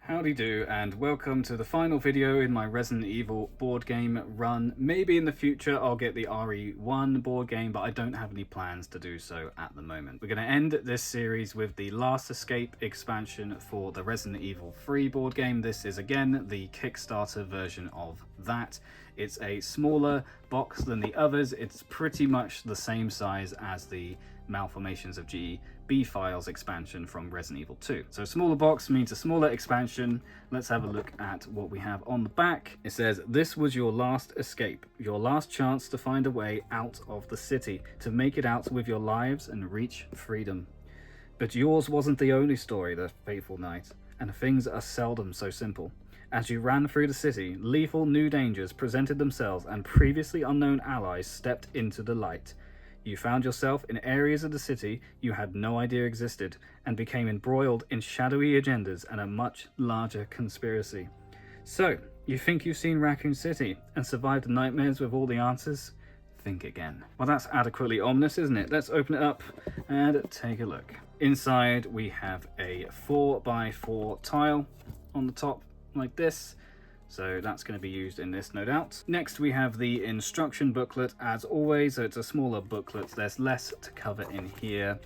Howdy do, and welcome to the final video in my Resident Evil board game run. Maybe in the future I'll get the RE1 board game, but I don't have any plans to do so at the moment. We're going to end this series with the Last Escape expansion for the Resident Evil 3 board game. This is again the Kickstarter version of that. It's a smaller box than the others. It's pretty much the same size as the Malformations of GB Files expansion from Resident Evil 2. So a smaller box means a smaller expansion. Let's have a look at what we have on the back. It says, "This was your last escape, your last chance to find a way out of the city, to make it out with your lives and reach freedom. But yours wasn't the only story that fateful night, and things are seldom so simple. As you ran through the city, lethal new dangers presented themselves and previously unknown allies stepped into the light. You found yourself in areas of the city you had no idea existed, and became embroiled in shadowy agendas and a much larger conspiracy. So, you think you've seen Raccoon City and survived the nightmares with all the answers? Think again." Well, that's adequately ominous, isn't it? Let's open it up and take a look. Inside we have a 4x4 tile on the top like this. So that's going to be used in this, no doubt. Next we have the instruction booklet as always. So it's a smaller booklet. There's less to cover in here,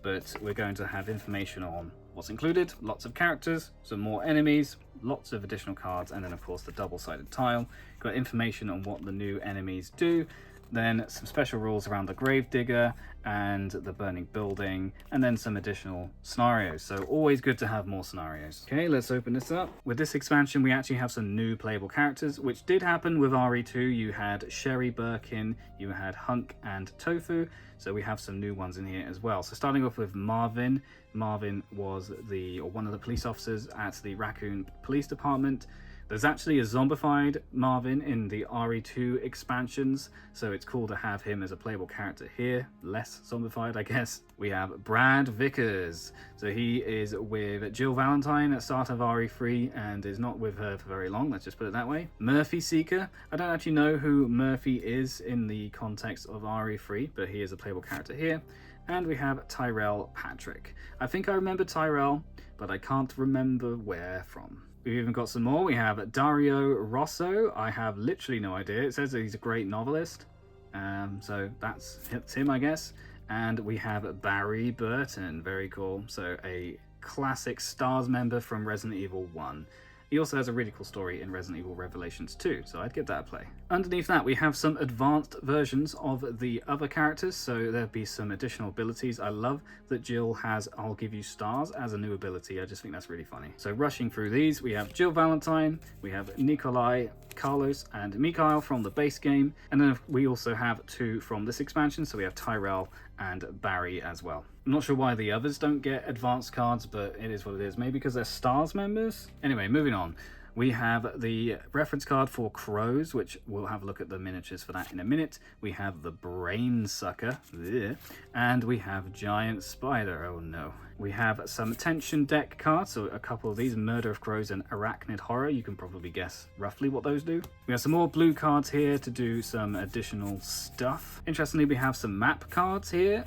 but we're going to have information on what's included, lots of characters, some more enemies, lots of additional cards, and then of course the double-sided tile. Got information on what the new enemies do, then some special rules around the Gravedigger and the burning building, and then some additional scenarios. So always good to have more scenarios. Okay, let's open this up. With this expansion we actually have some new playable characters, which did happen with RE2. You had Sherry Birkin, you had Hunk and Tofu, so we have some new ones in here as well. So starting off with Marvin. Marvin was one of the police officers at the Raccoon Police Department. There's actually a zombified Marvin in the RE2 expansions, so it's cool to have him as a playable character here. Less zombified, I guess. We have Brad Vickers. So he is with Jill Valentine at start of RE3 and is not with her for very long, let's just put it that way. Murphy Seeker. I don't actually know who Murphy is in the context of RE3, but he is a playable character here. And we have Tyrell Patrick. I think I remember Tyrell, but I can't remember where from. We've even got some more. We have Dario Rosso. I have literally no idea. It says that he's a great novelist. So that's him, I guess. And we have Barry Burton. Very cool. So a classic STARS member from Resident Evil 1. He also has a really cool story in Resident Evil Revelations 2, so I'd give that a play. Underneath that, we have some advanced versions of the other characters, so there'll be some additional abilities. I love that Jill has I'll Give You Stars as a new ability. I just think that's really funny. So rushing through these, we have Jill Valentine, we have Nikolai, Carlos, and Mikhail from the base game, and then we also have two from this expansion, so we have Tyrell and Barry as well. I'm not sure why the others don't get advanced cards, but it is what it is. Maybe because they're STARS members? Anyway, moving on. We have the reference card for Crows, which we'll have a look at the miniatures for that in a minute. We have the Brain Sucker, and we have Giant Spider, oh no. We have some tension deck cards, so a couple of these, Murder of Crows and Arachnid Horror. You can probably guess roughly what those do. We have some more blue cards here to do some additional stuff. Interestingly, we have some map cards here.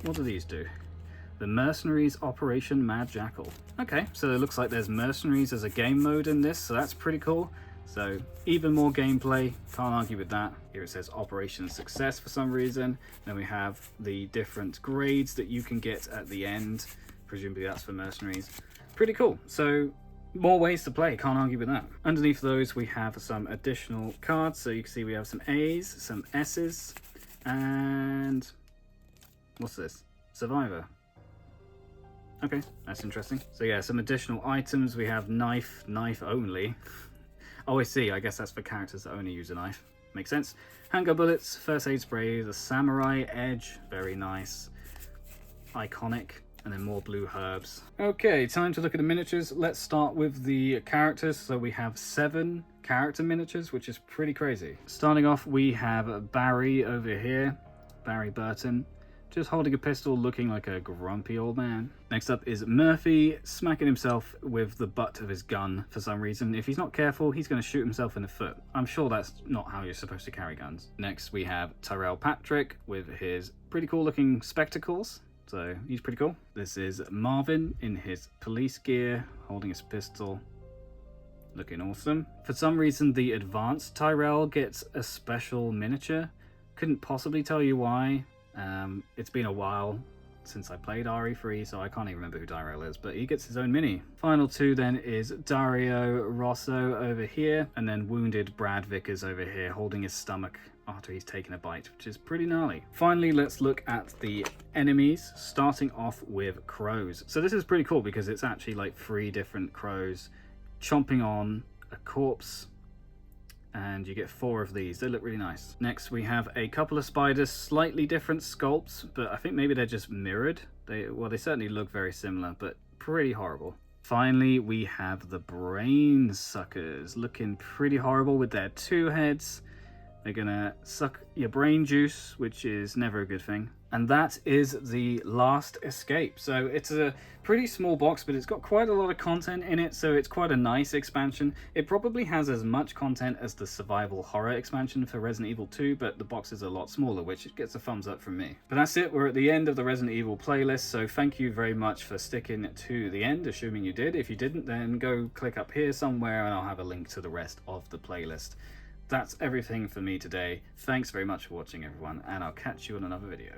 What do these do? The Mercenaries Operation Mad Jackal. Okay, so it looks like there's Mercenaries as a game mode in this, so that's pretty cool. So even more gameplay, can't argue with that. Here it says Operation Success for some reason. Then we have the different grades that you can get at the end. Presumably that's for Mercenaries. Pretty cool. So more ways to play, can't argue with that. Underneath those we have some additional cards. So you can see we have some A's, some S's, and what's this? Survivor. Okay, that's interesting. So yeah, some additional items. We have knife only. Oh, I see. I guess that's for characters that only use a knife. Makes sense. Handgun bullets, first aid spray, the samurai edge. Very nice. Iconic. And then more blue herbs. Okay, time to look at the miniatures. Let's start with the characters. So we have 7 character miniatures, which is pretty crazy. Starting off, we have Barry over here. Barry Burton. Just holding a pistol, looking like a grumpy old man. Next up is Murphy, smacking himself with the butt of his gun for some reason. If he's not careful, he's going to shoot himself in the foot. I'm sure that's not how you're supposed to carry guns. Next, we have Tyrell Patrick with his pretty cool looking spectacles. So he's pretty cool. This is Marvin in his police gear, holding his pistol, looking awesome. For some reason, the advanced Tyrell gets a special miniature. Couldn't possibly tell you why. It's been a while since I played RE3, so I can't even remember who Tyrell is, but he gets his own mini. Final two then is Dario Rosso over here, and then wounded Brad Vickers over here, holding his stomach after he's taken a bite, which is pretty gnarly. Finally, let's look at the enemies, starting off with crows. So this is pretty cool because it's actually like 3 different crows chomping on a corpse, and you get 4 of these. They look really nice. Next we have a couple of spiders, slightly different sculpts, but I think maybe they're just mirrored. They certainly look very similar, but pretty horrible. Finally, we have the brain suckers, looking pretty horrible with their 2 heads. They're gonna suck your brain juice, which is never a good thing. And that is the last escape. So it's a pretty small box, but it's got quite a lot of content in it, so it's quite a nice expansion. It probably has as much content as the survival horror expansion for Resident Evil 2, but the box is a lot smaller, which gets a thumbs up from me. But that's it, we're at the end of the Resident Evil playlist, so thank you very much for sticking to the end, assuming you did. If you didn't, then go click up here somewhere and I'll have a link to the rest of the playlist. That's everything for me today. Thanks very much for watching, everyone, and I'll catch you in another video.